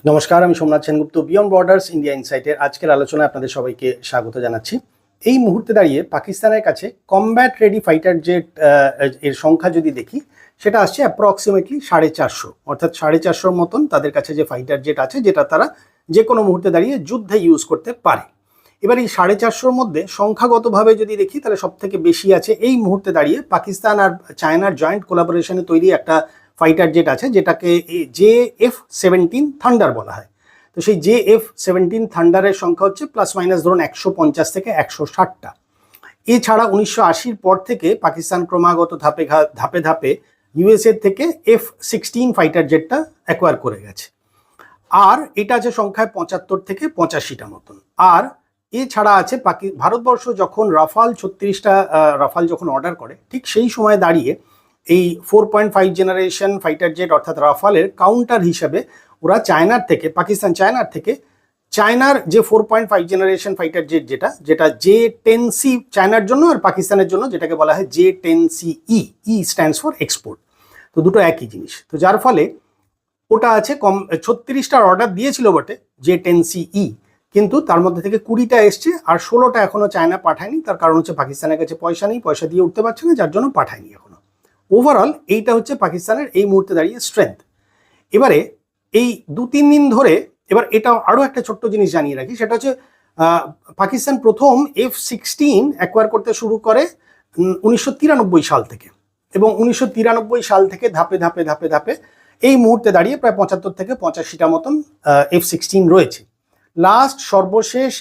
নমস্কার, আমি Somnath Sengupta, beyond borders India ইনসাইটের আজকের আলোচনায় আপনাদের সবাইকে স্বাগত জানাচ্ছি। এই মুহূর্তে দাঁড়িয়ে পাকিস্তানের কাছে কমব্যাট রেডি ফাইটার জেট এর সংখ্যা যদি দেখি, সেটা আসছে অ্যাপ্রক্সিমেটলি 450, অর্থাৎ 450 মতন তাদের কাছে যে ফাইটার জেট আছে, যেটা তারা যে কোনো মুহূর্তে দাঁড়িয়ে যুদ্ধে ইউজ করতে পারে। এবার এই 450-র মধ্যে সংখ্যাগতভাবে যদি দেখি, তাহলে সব থেকে বেশি আছে এই মুহূর্তে দাঁড়িয়ে পাকিস্তান আর চায়নার জয়েন্ট কোলাবোরেশনে তৈরি একটা ফাইটার জেট আছে, যেটাকে JF-17 থান্ডার বলা হয়। তো সেই JF-17 থান্ডারের সংখ্যা হচ্ছে প্লাস মাইনাস ধরুন 150 থেকে 160টা। এছাড়া 1980-র পর থেকে পাকিস্তান ক্রমাগত ধাপে ধাপে ইউএসএ থেকে F-16 ফাইটার জেটটা অ্যাকোয়ার করে গেছে। আর এটা আছে সংখ্যায় 75 থেকে 85টা মতন। আর এছাড়া আছে ভারতবর্ষ যখন রাফাল 36টা রাফাল যখন অর্ডার করে, ঠিক সেই সময় দাঁড়িয়ে এই 4.5 জেনারেশন ফাইটার জেট অর্থাৎ রাফালের কাউন্টার হিসেবে ওরা চায়নার থেকে চায়নার যে 4.5 জেনারেশন ফাইটার জেট যেটা J-10C চায়নার জন্য, আর পাকিস্তানের জন্য যেটাকে বলা হয় J-10CE, E stands for export. তো দুটো একই জিনিস। তো যার ফলে ওটা আছে 36টার অর্ডার দিয়েছিল বটে J-10CE, কিন্তু তার মধ্যে থেকে 20টা এসছে, আর 16টা এখনো চায়না পাঠায়নি। তার কারণ হচ্ছে পাকিস্তানের কাছে পয়সা নেই, পয়সা দিয়ে উঠতে পারছে না, যার জন্য পাঠায়নি এখনো। ওভারঅল এইটা হচ্ছে পাকিস্তানের এই মুহূর্তে দাঁড়িয়ে স্ট্রেংথ। এবারে এই 2-3 দিন ধরে, এবার এটা আরও একটা ছোট্ট জিনিস জানিয়ে রাখি, সেটা হচ্ছে পাকিস্তান প্রথম F-16 অ্যাকোয়ার করতে শুরু করে 1993 সাল থেকে, এবং 1993 সাল থেকে ধাপে ধাপে এই মুহূর্তে দাঁড়িয়ে প্রায় 75 থেকে 85টা মতন F-16 রয়েছে। লাস্ট সর্বশেষ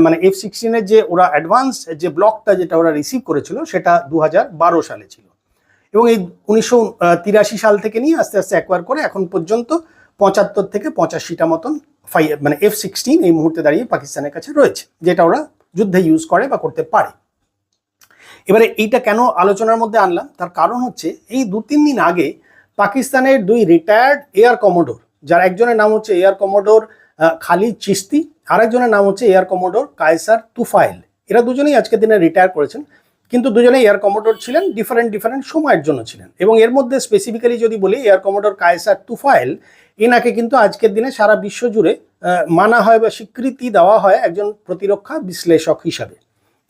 মানে F-16-এর যে ওরা অ্যাডভান্স যে ব্লকটা যেটা ওরা রিসিভ করেছিল, সেটা 2012 সালে ছিল, এবং এই 1983 সাল থেকে নিয়ে আস্তে আস্তে অ্যাকোয়ার করে এখন পর্যন্ত 75 থেকে 85টা মতন মানে F-16 এই মুহূর্তে দাঁড়িয়ে পাকিস্তানের কাছে রয়েছে, যেটা ওরা যুদ্ধে ইউজ করে বা করতে পারে। এবারে এইটা কেন আলোচনার মধ্যে আনলাম, তার কারণ হচ্ছে এই 2-3 দিন আগে পাকিস্তানের 2 রিটায়ার্ড এয়ার কমোডোর, যার একজনের নাম হচ্ছে এয়ার কমোডোর খালিদ চিস্তি, আর একজনের নাম হচ্ছে এয়ার কমোডোর কায়সার তুফাইল। এরা দুজনেই আজকের দিনে রিটায়ার করেছেন, কিন্তু দুজনেই এয়ার কমোডোর ছিলেন, ডিফারেন্ট সময়ের জন্য ছিলেন। এবং এর মধ্যে স্পেসিফিক্যালি যদি বলি, এয়ার কমোডোর কায়সার তুফাইল, এনাকে কিন্তু আজকের দিনে সারা বিশ্ব জুড়ে মানা হয় বা স্বীকৃতি দেওয়া হয় একজন প্রতিরক্ষা বিশ্লেষক হিসাবে।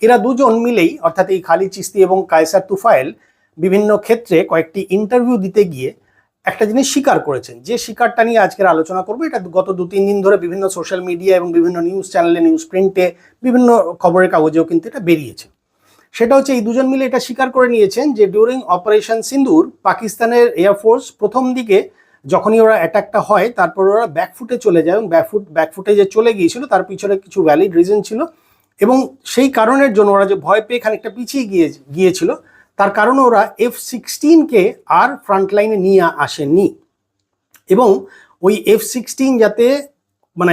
এরা দুজন মিলেই, অর্থাৎ এই খালিদ চিস্তি এবং কায়সার তুফাইল, বিভিন্ন ক্ষেত্রে কয়েকটি ইন্টারভিউ দিতে গিয়ে একটা জিনিস স্বীকার করেছেন, যে স্বীকারটা নিয়ে আজকের আলোচনা করবো। এটা গত 2-3 দিন ধরে বিভিন্ন সোশ্যাল মিডিয়া এবং বিভিন্ন নিউজ চ্যানেলে, নিউজ প্রিন্টে, বিভিন্ন খবরের কাগজেও কিন্তু এটা বেরিয়েছে। সেটা হচ্ছে এই দুজন মিলে এটা স্বীকার করে নিয়েছেন যে ডিউরিং অপারেশন সিন্দুর পাকিস্তানের এয়ারফোর্স প্রথম দিকে যখনই ওরা অ্যাটাকটা হয়, তারপর ওরা ব্যাকফুটে চলে যায়, এবং ব্যাকফুটে যে চলে গিয়েছিল তার পিছনে কিছু ভ্যালিড রিজন ছিল, এবং সেই কারণের জন্য ওরা যে ভয় পেয়ে খানিকটা পিছিয়ে গিয়েছিল, তার কারণে ওরা F-16কে আর ফ্রন্ট লাইনে নিয়ে আসেনি, এবং ওই F-16 যাতে মানে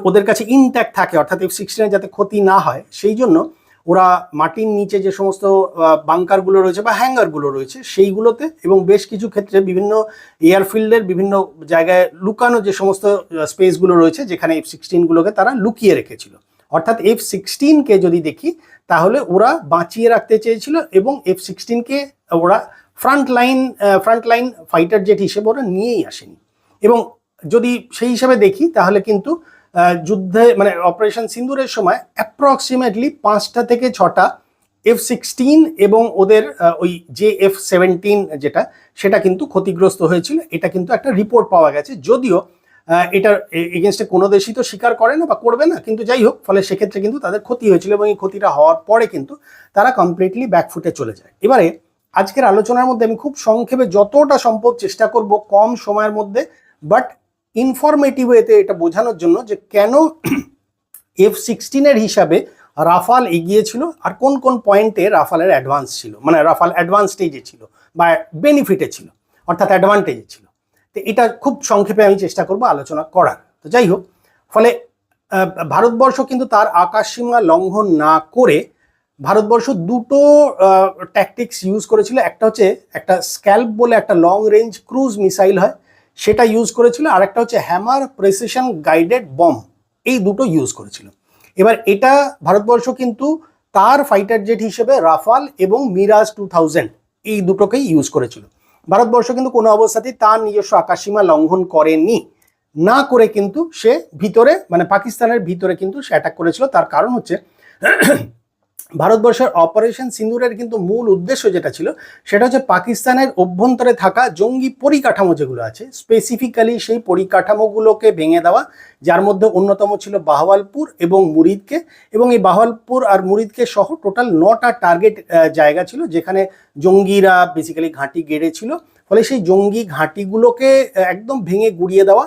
ওদের কাছে ইনট্যাক্ট থাকে, অর্থাৎ F-16-এর যাতে ক্ষতি না হয়, সেই জন্য ওরা মাটির নিচে যে সমস্ত বাংকারগুলো রয়েছে বা হ্যাঙ্গারগুলো রয়েছে সেইগুলোতে, এবং বেশ কিছু ক্ষেত্রে বিভিন্ন এয়ারফিল্ডের বিভিন্ন জায়গায় লুকানো যে সমস্ত স্পেসগুলো রয়েছে, যেখানে F-16গুলোকে তারা লুকিয়ে রেখেছিল। অর্থাৎ F-16কে যদি দেখি, তাহলে ওরা বাঁচিয়ে রাখতে চেয়েছিল, এবং F-16কে ওরা ফ্রন্ট লাইন ফাইটার জেট হিসেবে ওরা নিয়েই আসেনি। এবং যদি সেই হিসাবে দেখি, তাহলে কিন্তু যুদ্ধে মানে অপারেশন সিন্দুরের সময় অ্যাপ্রক্সিমেটলি 5টা থেকে 6টা F-16 এবং ওদের ওই JF-17 সেটা কিন্তু ক্ষতিগ্রস্ত হয়েছিল। এটা কিন্তু একটা রিপোর্ট পাওয়া গেছে, যদিও এটার এগেনস্টে কোনো দেশই তো স্বীকার করে না বা করবে না, কিন্তু যাই হোক, ফলে সেক্ষেত্রে কিন্তু তাদের ক্ষতি হয়েছিল, এবং এই ক্ষতিটা হওয়ার পরে কিন্তু তারা কমপ্লিটলি ব্যাকফুটে চলে যায়। এবারে আজকের আলোচনার মধ্যে আমি খুব সংক্ষেপে যতটা সম্ভব চেষ্টা করব কম সময়ের মধ্যে, বাট ইনফরমেটিভ ওয়েতে এটা বোঝানোর জন্য যে কেন F-16-এর হিসাবে রাফাল এগিয়েছিল, আর কোন কোন পয়েন্টে রাফালের অ্যাডভান্স ছিল, মানে রাফাল অ্যাডভান্স স্টেজে ছিল বা বেনিফিটে ছিল, অর্থাৎ অ্যাডভান্টেজে ছিল। তো এটা খুব সংক্ষেপে আমি চেষ্টা করব আলোচনা করার। তো যাই হোক, ফলে ভারতবর্ষ কিন্তু তার আকাশসীমা লঙ্ঘন না করে ভারতবর্ষ দুটো ট্যাকটিক্স ইউজ করেছিল। একটা হচ্ছে একটা স্ক্যাল্প বলে একটা লং রেঞ্জ ক্রুজ মিসাইল হয়, সেটা ইউজ করেছিল, আর একটা হচ্ছে হ্যামার প্রেসিশন গাইডেড বম্ব, এই দুটো ইউজ করেছিল। এবার এটা ভারতবর্ষ কিন্তু তার ফাইটার জেট হিসেবে রাফাল এবং মিরাজ 2000 এই দুটোকেই ইউজ করেছিল। ভারতবর্ষ কিন্তু কোনো অবস্থাতেই তার নিজস্ব আকাশসীমা লঙ্ঘন করেনি। না করে কিন্তু সে ভিতরে মানে পাকিস্তানের ভিতরে কিন্তু সে অ্যাটাক করেছিল। তার কারণ হচ্ছে ভারতবর্ষের অপারেশন সিন্দুরের কিন্তু মূল উদ্দেশ্য যেটা ছিল সেটা হচ্ছে পাকিস্তানের অভ্যন্তরে থাকা জঙ্গি পরিকাঠামো যেগুলো আছে স্পেসিফিক্যালি সেই পরিকাঠামোগুলোকে ভেঙে দেওয়া, যার মধ্যে অন্যতম ছিল বাহওয়ালপুর এবং মুরিদকে, এবং এই বাহওয়ালপুর আর মুরিদকে সহ টোটাল 9টা টার্গেট জায়গা ছিল যেখানে জঙ্গিরা বেসিক্যালি ঘাঁটি গেড়েছিল। ফলে সেই জঙ্গি ঘাঁটিগুলোকে একদম ভেঙে গুড়িয়ে দেওয়া,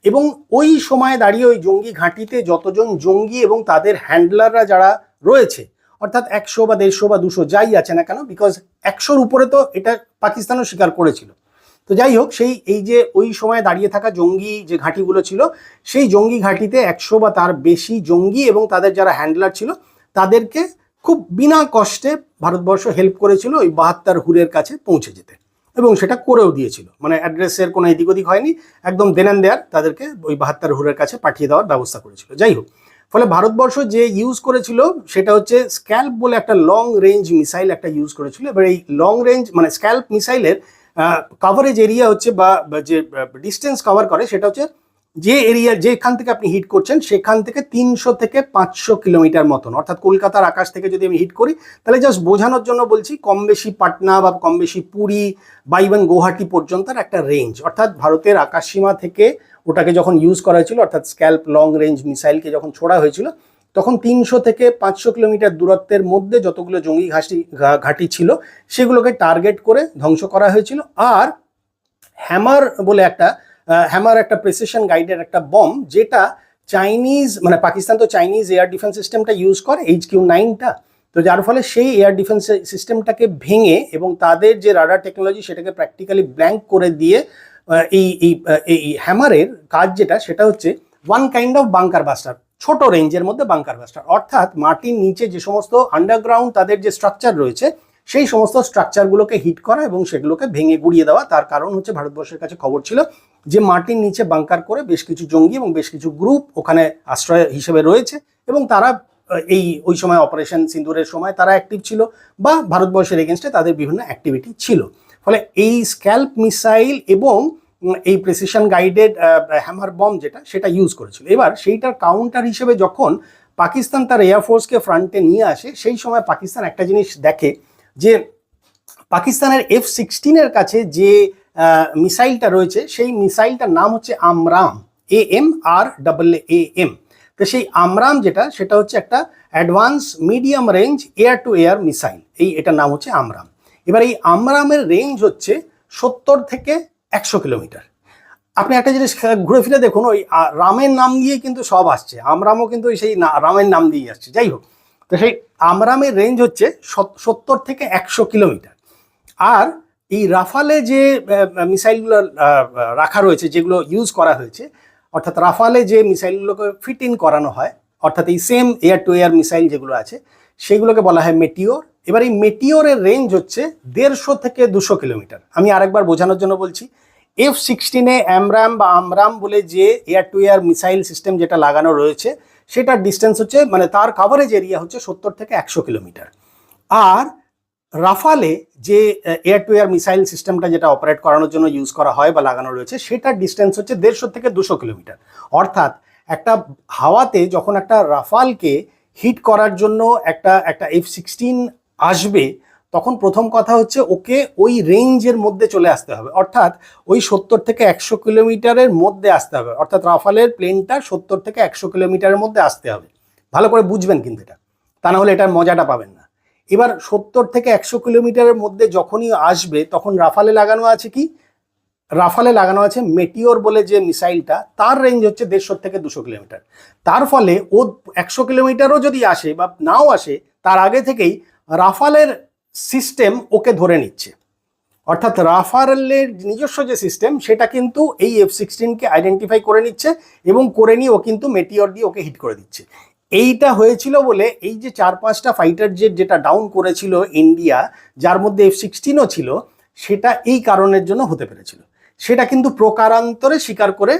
এবং ওই সময় দাঁড়িয়ে ওই জঙ্গি ঘাঁটিতে যতজন জঙ্গি এবং তাদের হ্যান্ডলাররা যারা রয়েছে, অর্থাৎ 100 বা 150 বা 200 যাই আছে না কেন, বিকজ 100-র উপরে তো এটা পাকিস্তানও স্বীকার করেছিল। তো যাই হোক, সেই এই যে ওই সময় দাঁড়িয়ে থাকা জঙ্গি যে ঘাঁটিগুলো ছিল, সেই জঙ্গি ঘাঁটিতে 100 বা তার বেশি জঙ্গি এবং তাদের যারা হ্যান্ডলার ছিল তাদেরকে খুব বিনা কষ্টে ভারতবর্ষ হেল্প করেছিল ওই 72 হুরের কাছে পৌঁছে যেতে, এবং সেটা করেও দিয়েছিল। মানে অ্যাড্রেসের কোনো এদিক ওদিক হয়নি, একদম দেন দেয়ার তাদেরকে ওই 72 হুরের কাছে পাঠিয়ে দেওয়ার ব্যবস্থা করেছিল। যাই হোক, ফলে ভারতবর্ষ যে ইউজ করেছিল সেটা হচ্ছে স্ক্যাল্প বলে একটা লং রেঞ্জ মিসাইল একটা ইউজ করেছিল। এবার এই লং রেঞ্জ মানে স্ক্যাল্প মিসাইলের কভারেজ এরিয়া হচ্ছে বা যে ডিস্টেন্স কভার করে সেটা হচ্ছে যে এরিয়া যেখান থেকে আপনি হিট করছেন সেখান থেকে 300 থেকে 500 কিলোমিটার মতন, অর্থাৎ কলকাতার আকাশ থেকে যদি আমি হিট করি তাহলে জাস্ট বোঝানোর জন্য বলছি কম বেশি পাটনা বা কম বেশি পুরী বা ইভেন গুয়াহাটি পর্যন্ত একটা রেঞ্জ, অর্থাৎ ভারতের আকাশসীমা থেকে ওটাকে যখন ইউজ করা হয়েছিল, অর্থাৎ স্ক্যাল্প লং রেঞ্জ মিসাইলকে যখন ছোড়া হয়েছিল তখন 300 থেকে 500 কিলোমিটার দূরত্বের মধ্যে যতগুলো জঙ্গি ঘাঁটি ছিল সেগুলোকে টার্গেট করে ধ্বংস করা হয়েছিল। আর হ্যামার বলে একটা প্রেসিশন গাইডের একটা বম, যেটা চাইনিজ মানে পাকিস্তান তো চাইনিজ এয়ার ডিফেন্স সিস্টেমটা ইউজ করে HQ-9টা, তো যার ফলে সেই এয়ার ডিফেন্স সিস্টেমটাকে ভেঙে এবং তাদের যে রাডার টেকনোলজি সেটাকে প্র্যাকটিক্যালি ব্ল্যাঙ্ক করে দিয়ে এই হ্যামারের কাজ যেটা সেটা হচ্ছে one kind of bunker buster, ছোট রেঞ্জের মধ্যে বাংকার বাস্টার, অর্থাৎ মাটির নিচে যে সমস্ত আন্ডারগ্রাউন্ড তাদের যে স্ট্রাকচার রয়েছে সেই সমস্ত স্ট্রাকচারগুলোকে হিট করা এবং সেগুলোকে ভেঙে গুড়িয়ে দেওয়া। তার কারণ হচ্ছে ভারতবর্ষের কাছে খবর ছিল যে মাটির নিচে বাংকার করে বেশ কিছু জঙ্গি এবং বেশ কিছু গ্রুপ ওখানে আশ্রয় হিসেবে রয়েছে, এবং তারা ওই সময় অপারেশন সিন্দুরের সময় তারা অ্যাক্টিভ ছিল বা ভারতবর্ষের এগেনস্টে তাদের বিভিন্ন অ্যাক্টিভিটি ছিল। ফলে এই স্ক্যাল্প মিসাইল এবং এই প্রেসিশন গাইডেড হ্যামার বম যেটা সেটা ইউজ করেছিল। এবার সেইটার কাউন্টার হিসেবে যখন পাকিস্তান তার এয়ারফোর্সকে ফ্রন্টে নিয়ে আসে সেই সময় পাকিস্তান একটা জিনিস দেখে যে পাকিস্তানের F-16 কাছে যে মিসাইলটা রয়েছে সেই মিসাইলটার নাম হচ্ছে আমরাম, AMRAAM। তো সেই আমরাম যেটা সেটা হচ্ছে একটা advance medium range air two air missile, এটার নাম হচ্ছে আমরাম। এবার এই আমরামের রেঞ্জ হচ্ছে 70 থেকে 100 কিলোমিটার। আপনি একটা জিনিস ঘুরে ফিরে দেখুন, ওই রামের নাম দিয়ে কিন্তু সব আসছে, আমরামও কিন্তু সেই রামের নাম দিয়েই আসছে। যাই হোক, তো সেই আমরামের রেঞ্জ হচ্ছে 70 থেকে 100 কিলোমিটার। আর এই রাফালে যে মিসাইলগুলো রাখা রয়েছে যেগুলো ইউজ করা হয়েছে, অর্থাৎ রাফালে যে মিসাইলগুলোকে ফিট ইন করানো হয়, অর্থাৎ এই same air two air missile যেগুলো আছে সেগুলোকে বলা হয় মেটিওর। এবার এই মেটিওরের রেঞ্জ হচ্ছে 150 থেকে 200 কিলোমিটার। আমি আরেকবার বোঝানোর জন্য বলছি, F-16 আমরাম বা আমরাম বলে যে air two air missile system যেটা লাগানো রয়েছে সেটার ডিস্টেন্স হচ্ছে মানে তার কভারেজ এরিয়া হচ্ছে 70 থেকে 100 কিলোমিটার। আর রাফালে যে এয়ার টু এয়ার মিসাইল সিস্টেমটা যেটা অপারেট করানোর জন্য ইউজ করা হয় বা লাগানো রয়েছে সেটার ডিস্টেন্স হচ্ছে 150 থেকে 200 কিলোমিটার। অর্থাৎ একটা হাওয়াতে যখন একটা রাফালকে হিট করার জন্য একটা F-16 আসবে তখন প্রথম কথা হচ্ছে ওকে ওই রেঞ্জের মধ্যে চলে আসতে হবে, অর্থাৎ ওই 70 থেকে 100 কিলোমিটারের মধ্যে আসতে হবে, অর্থাৎ রাফালের প্লেনটা 70 থেকে 100 কিলোমিটারের মধ্যে আসতে হবে। ভালো করে বুঝবেন কিন্তু এটা, তা না হলে এটার মজাটা পাবেন না। এবার 70 থেকে 100 কিলোমিটারের মধ্যে যখনই আসবে তখন রাফালে লাগানো আছে কি, রাফালে লাগানো আছে মেটিওর বলে যে মিসাইলটা, তার রেঞ্জ হচ্ছে 150 থেকে 200 কিলোমিটার। তার ফলে ও 100 কিলোমিটারও যদি আসে বা নাও আসে তার আগে থেকেই রাফালের সিস্টেম ওকে ধরে নিচ্ছে, অর্থাৎ রাফালের নিজস্ব যে সিস্টেম সেটা কিন্তু এই F-16কে আইডেন্টিফাই করে নিচ্ছে এবং করে নিয়ে ও কিন্তু মেটিওর দিয়ে ওকে হিট করে দিচ্ছে। এইটা হয়েছিল বলে এই যে 4-5টা ফাইটার জেট যেটা ডাউন করেছিল ইন্ডিয়া, যার মধ্যে F-16ও ছিল, সেটা এই কারণের জন্য হতে পেরেছিল। সেটা কিন্তু প্রকারান্তরে স্বীকার করে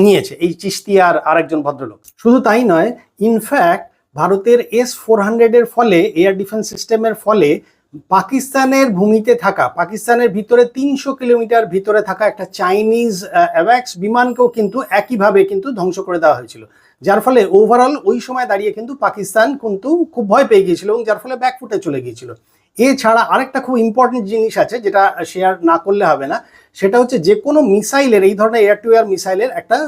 নিয়েছে এই চিশতি আর আরেকজন ভদ্রলোক। শুধু তাই নয়, ইনফ্যাক্ট ভারতের S-400 এর ফলে এয়ার ডিফেন্স সিস্টেমের ফলে পাকিস্তানের ভূমিতে থাকা, পাকিস্তানের ভিতরে 300 কিলোমিটার ভিতরে থাকা একটা চাইনিজ অ্যাওয়াক্স বিমানকেও কিন্তু একইভাবে কিন্তু ধ্বংস করে দেওয়া হয়েছিল, যার ফলে ওভারঅল ওই সময় দাঁড়িয়ে কিন্তু পাকিস্তান কিন্তু খুব ভয় পেয়ে গিয়েছিল এবং যার ফলে ব্যাকফুটে চলে গিয়েছিল। এছাড়া আরেকটা খুব ইম্পর্টেন্ট জিনিস আছে যেটা শেয়ার না করলে হবে না, সেটা হচ্ছে যে কোনো মিসাইলের, এই ধরনের এয়ার টু এয়ার মিসাইলের একটা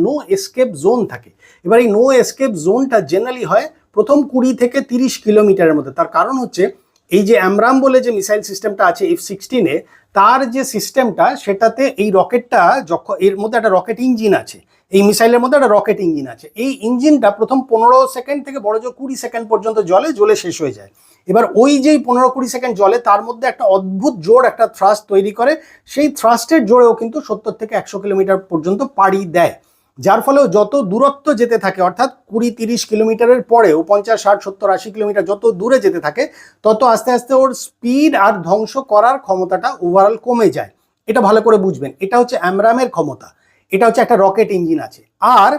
নো এসকেপ জোন থাকে। এবার এই নো এসকেপ জোনটা জেনারেলি হয় প্রথম 20 থেকে 30 কিলোমিটারের মধ্যে। তার কারণ হচ্ছে এই যে অ্যামরাম বলে যে মিসাইল সিস্টেমটা আছে F-16 তার যে সিস্টেমটা, সেটাতে এই রকেটটা যখন এর মধ্যে একটা রকেট ইঞ্জিন আছে, এই মিসাইলের মধ্যে একটা রকেট ইঞ্জিন আছে, এই ইঞ্জিনটা প্রথম 15 সেকেন্ড থেকে বড় জোর 20 সেকেন্ড পর্যন্ত জ্বলে শেষ হয়ে যায়। এবার ওই যেই 15-20 সেকেন্ড জ্বলে তার মধ্যে একটা অদ্ভুত জোর একটা থ্রাস্ট তৈরি করে, সেই থ্রাস্টের জোরেও কিন্তু 70 থেকে 100 কিলোমিটার পর্যন্ত পাড়ি দেয়, যার ফলে যত দূরত্ব যেতে থাকে অর্থাৎ 20-30 কিলোমিটারের পরেও 50-60-70-80 কিলোমিটার যত দূরে যেতে থাকে তত আস্তে আস্তে ওর স্পিড আর ধ্বংস করার ক্ষমতাটা ওভারঅল কমে যায়। এটা ভালো করে বুঝবেন, এটা হচ্ছে অ্যামরামের ক্ষমতা, এটা হচ্ছে একটা রকেট ইঞ্জিন আছে। আর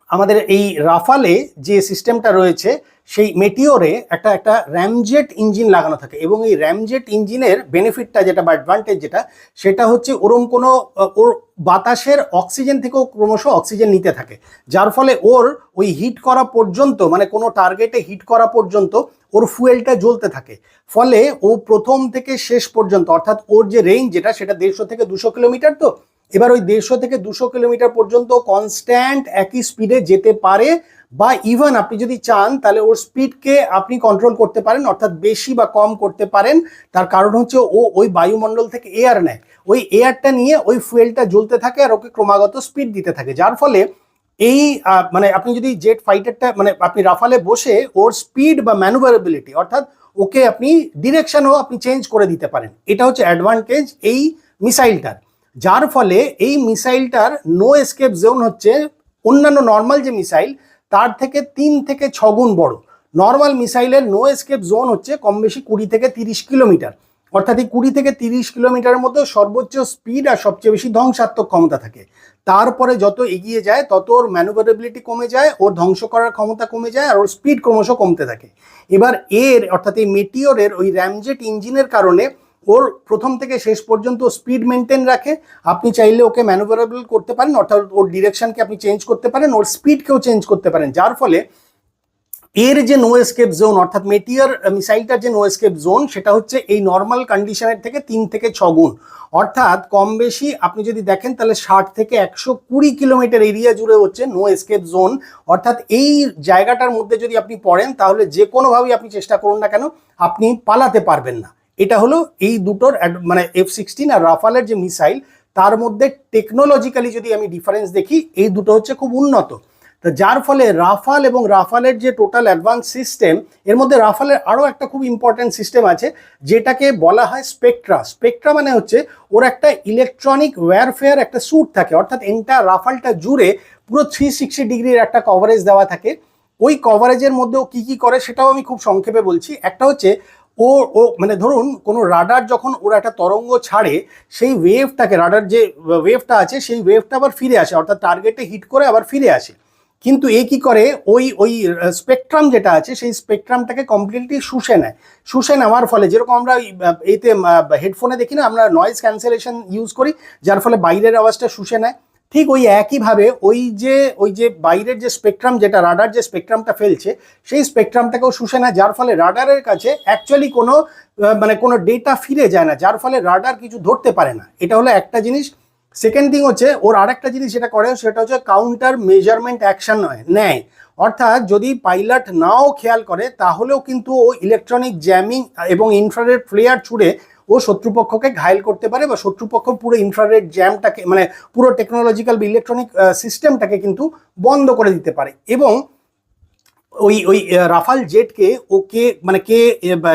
আমাদের এই রাফালে যে সিস্টেমটা রয়েছে সেই মেটিওরে একটা র্যামজেট ইঞ্জিন লাগানো থাকে, এবং এই র্যামজেট ইঞ্জিনের বেনিফিটটা যেটা বা অ্যাডভান্টেজ যেটা, সেটা হচ্ছে ওরম কোনো ওর বাতাসের অক্সিজেন থেকেও ক্রমশ অক্সিজেন নিতে থাকে, যার ফলে ওর ওই হিট করা পর্যন্ত, মানে কোনো টার্গেটে হিট করা পর্যন্ত ওর ফুয়েলটা জ্বলতে থাকে। ফলে ও প্রথম থেকে শেষ পর্যন্ত অর্থাৎ ওর যে রেঞ্জ যেটা, সেটা 150 থেকে 200 কিলোমিটার। তো এবার ওই 150 থেকে 200 কিলোমিটার পর্যন্ত কনস্ট্যান্ট একই স্পিডে যেতে পারে, বা ইভেন আপনি যদি চান তাহলে ওর স্পিডকে আপনি কন্ট্রোল করতে পারেন, অর্থাৎ বেশি বা কম করতে পারেন। তার কারণ হচ্ছে ও ওই বায়ুমণ্ডল থেকে এয়ার নেয়, ওই এয়ারটা নিয়ে ওই ফুয়েলটা জ্বলতে থাকে আর ওকে ক্রমাগত স্পিড দিতে থাকে, যার ফলে এই মানে আপনি যদি জেট ফাইটারটা, মানে আপনি রাফালে বসে ওর স্পিড বা ম্যানুভারেবিলিটি অর্থাৎ ওকে আপনি ডিরেকশনও আপনি চেঞ্জ করে দিতে পারেন। এটা হচ্ছে অ্যাডভান্টেজ এই মিসাইলটার, যার ফলে এই মিসাইলটার নো এসকেপ জোন হচ্ছে অন্যান্য নর্মাল যে মিসাইল তার থেকে 3 থেকে 6 গুণ বড়। নর্মাল মিসাইলের নো এসকেপ জোন হচ্ছে কম বেশি 20 থেকে 30 কিলোমিটার, অর্থাৎ এই 20 থেকে 30 কিলোমিটারের মধ্যে সর্বোচ্চ স্পিড আর সবচেয়ে বেশি ধ্বংসাত্মক ক্ষমতা থাকে। তারপরে যত এগিয়ে যায় তত ওর ম্যানুভারেবিলিটি কমে যায়, ওর ধ্বংস করার ক্ষমতা কমে যায়, আর ওর স্পিড ক্রমশ কমতে থাকে। এবার এর অর্থাৎ এই মেটিওরের ওই র্যামজেট ইঞ্জিনের কারণে ওর প্রথম থেকে শেষ পর্যন্ত স্পিড মেনটেন রাখে। আপনি চাইলে ওকে ম্যানুভারেবল করতে পারেন, অর্থাৎ ওর ডিরেকশনকে আপনি চেঞ্জ করতে পারেন, ওর স্পিডকেও চেঞ্জ করতে পারেন, যার ফলে এর যে নো এসকেপ জোন অর্থাৎ মেটিওর মিসাইলটার যে নো এসকেপ জোন, সেটা হচ্ছে এই নর্মাল কন্ডিশনের থেকে 3 থেকে 6 গুণ। অর্থাৎ কম বেশি আপনি যদি দেখেন তাহলে 60 থেকে 120 কিলোমিটার এরিয়া জুড়ে হচ্ছে নো এসকেপ জোন। অর্থাৎ এই জায়গাটার মধ্যে যদি আপনি পড়েন তাহলে যে কোনোভাবেই আপনি চেষ্টা করুন না কেন আপনি পালাতে পারবেন না। এটা হলো এই দুটোর মানে F-16 আর রাফালের যে মিসাইল তার মধ্যে টেকনোলজিক্যালি যদি আমি ডিফারেন্স দেখি, এই দুটো হচ্ছে খুব উন্নত। তো যার ফলে রাফাল এবং রাফালের যে টোটাল অ্যাডভান্স সিস্টেম, এর মধ্যে রাফালের আরও একটা খুব ইম্পর্ট্যান্ট সিস্টেম আছে যেটাকে বলা হয় স্পেকট্রা। স্পেকট্রা মানে হচ্ছে ওর একটা ইলেকট্রনিক ওয়্যারফেয়ার একটা স্যুট থাকে, অর্থাৎ এন্টার রাফালটা জুড়ে পুরো 360 ডিগ্রির একটা কভারেজ দেওয়া থাকে। ওই কভারেজের মধ্যেও কি কি করে সেটাও আমি খুব সংক্ষেপে বলছি। একটা হচ্ছে ও ও মানে ধরুন কোনো রাডার যখন ওরা একটা তরঙ্গ ছাড়ে, সেই ওয়েভটাকে, রাডার যে ওয়েভটা আছে সেই ওয়েভটা আবার ফিরে আসে, অর্থাৎ টার্গেটে হিট করে আবার ফিরে আসে। কিন্তু এ কি করে, ওই স্পেকট্রাম যেটা আছে সেই স্পেকট্রামটাকে কমপ্লিটলি শুষে নেওয়ার ফলে, যেরকম আমরা এতে হেডফোনে দেখি না, আমরা নয়েজ ক্যান্সেলেশন ইউজ করি যার ফলে বাইরের আওয়াজটা শুষে নেয়, ঠিক ওই একইভাবে ওই যে বাইরের যে স্পেকট্রাম, যেটা রাডার যে স্পেকট্রামটা ফেলছে সেই স্পেকট্রামটাকেও শুষে নেয়, যার ফলে রাডারের কাছে অ্যাকচুয়ালি কোনো ডেটা ফিরে যায় না, যার ফলে রাডার কিছু ধরতে পারে না। এটা হলো একটা জিনিস। সেকেন্ড থিং হচ্ছে ওর আরেকটা জিনিস যেটা করে সেটা হচ্ছে কাউন্টার মেজারমেন্ট অ্যাকশন নেয়। অর্থাৎ যদি পাইলট নাও খেয়াল করে তাহলেও কিন্তু ও ইলেকট্রনিক জ্যামিং এবং ইনফ্রারেড ফ্লেয়ার ছুড়ে ও শত্রুপক্ষকে ঘায়েল করতে পারে, বা শত্রুপক্ষ পুরো ইনফ্রারেড জ্যামটাকে, মানে পুরো টেকনোলজিক্যাল বা ইলেকট্রনিক সিস্টেমটাকে কিন্তু বন্ধ করে দিতে পারে। এবং ওই রাফাল জেটকে কে মানে কে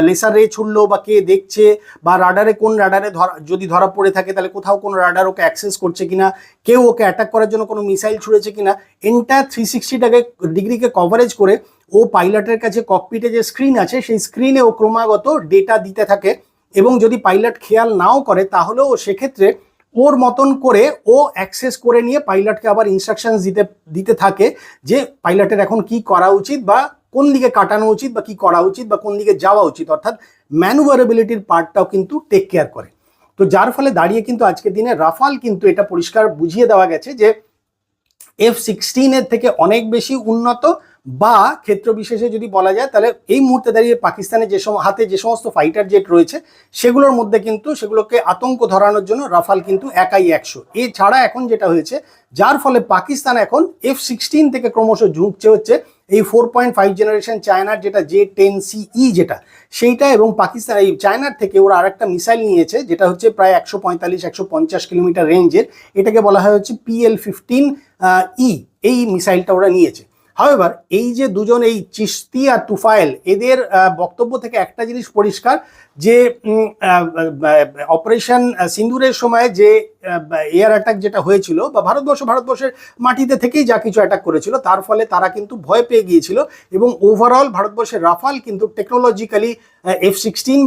লেসার রে ছুড়লো বা কে দেখছে, বা রাডারে কোন রাডারে যদি ধরা পড়ে থাকে তাহলে কোথাও কোনো রাডার ওকে অ্যাক্সেস করছে কিনা, কেউ ওকে অ্যাটাক করার জন্য কোনো মিসাইল ছুড়েছে কিনা, এন্টায়ার 360 ডিগ্রিকে কভারেজ করে ও পাইলটের কাছে ককপিটে যে স্ক্রিন আছে সেই স্ক্রিনে ও ক্রমাগত ডেটা দিতে থাকে। এবং যদি পাইলট খেয়াল নাও করে তাহলেও সেক্ষেত্রে ওর মতন করে ও অ্যাক্সেস করে নিয়ে পাইলটকে আবার ইনস্ট্রাকশনস দিতে থাকে যে পাইলটের এখন কি করা উচিত, বা কোন দিকে কাটানো উচিত, বা কি করা উচিত, বা কোন দিকে যাওয়া উচিত, অর্থাৎ ম্যানুভারেবিলিটির পার্টটাও কিন্তু টেক কেয়ার করে। তো যার ফলে দাঁড়িয়ে কিন্তু আজকের দিনে রাফাল কিন্তু এটা পরিষ্কার বুঝিয়ে দেওয়া গেছে যে F-16 থেকে অনেক বেশি উন্নত, বা ক্ষেত্র বিশেষে যদি বলা যায় তাহলে এই মুহূর্তে দাঁড়িয়ে পাকিস্তানের হাতে যে সমস্ত ফাইটার জেট রয়েছে সেগুলোর মধ্যে কিন্তু সেগুলোকে আতঙ্ক ধরানোর জন্য রাফাল কিন্তু একাই 100। এছাড়া এখন যেটা হয়েছে, যার ফলে পাকিস্তান এখন F-16 থেকে ক্রমশ ঝুঁকছে হচ্ছে এই 4.5 জেনারেশন চায়নার যেটা J-10CE যেটা সেইটা, এবং পাকিস্তান এই চায়নার থেকে ওরা আরেকটা মিসাইল নিয়েছে যেটা হচ্ছে প্রায় 145-150 কিলোমিটার রেঞ্জের, এটাকে বলা হয় হচ্ছে PL-15E। এই মিসাইলটা ওরা নিয়েছে। হাওয়েভার এই যে দুজন এই চিশতি আর তুফাইল, এদের বক্তব্য থেকে একটা জিনিস পরিষ্কার যে অপারেশন সিন্দুরের সময় যে এয়ার অ্যাটাক যেটা হয়েছিল, বা ভারতবর্ষের মাটিতে থেকেই যা কিছু অ্যাটাক করেছিল, তার ফলে তারা কিন্তু ভয় পেয়ে গিয়েছিল, এবং ওভারঅল ভারতবর্ষের রাফাল কিন্তু টেকনোলজিক্যালি F-16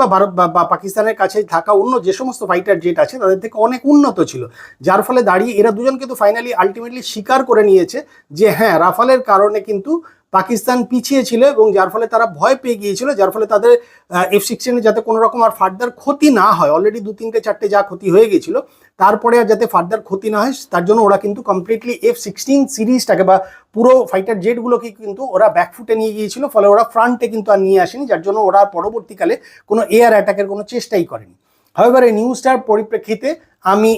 বা পাকিস্তানের কাছে থাকা অন্য যে সমস্ত ফাইটার জেট আছে তাদের থেকে অনেক উন্নত ছিল। যার ফলে দাঁড়িয়ে এরা দুজন কিন্তু ফাইনালি আলটিমেটলি স্বীকার করে নিয়েছে যে হ্যাঁ, রাফালের কারণে কিন্তু পাকিস্তান পিছিয়ে ছিল, এবং যার ফলে তারা ভয় পেয়ে গিয়েছিল, যার ফলে তাদের F-16 যাতে কোনো রকম আর ফার্দার ক্ষতি না হয়, অলরেডি 2-3-4টে যা ক্ষতি হয়ে গেছিল, তারপরে আর যাতে ফার্দার ক্ষতি না হয় তার জন্য ওরা কিন্তু কমপ্লিটলি F-16 সিরিজটাকে বা পুরো ফাইটার জেটগুলোকে কিন্তু ওরা ব্যাকফুটে নিয়ে গিয়েছিল, ফলে ওরা ফ্রন্টে কিন্তু আর নিয়ে আসেনি, যার জন্য ওরা পরবর্তীকালে কোনো এয়ার অ্যাটাকের কোনো চেষ্টাই করেনি। হাওয়েভার এই নিউজটার পরিপ্রেক্ষিতে আমি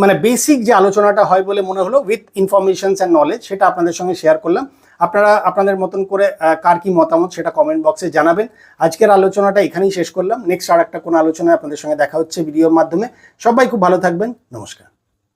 মানে বেসিক যে আলোচনাটা হয় বলে মনে হলো উইথ ইনফরমেশনস অ্যান্ড নলেজ, সেটা আপনাদের সঙ্গে শেয়ার করলাম। আপনারা আপনাদের মতন করে কার কি মতামত সেটা কমেন্ট বক্সে জানাবেন। আজকের আলোচনাটা এখানেই শেষ করলাম। নেক্সট আর একটা কোনো আলোচনায় আপনাদের সঙ্গে দেখা হচ্ছে ভিডিওর মাধ্যমে। সবাই খুব ভালো থাকবেন। নমস্কার।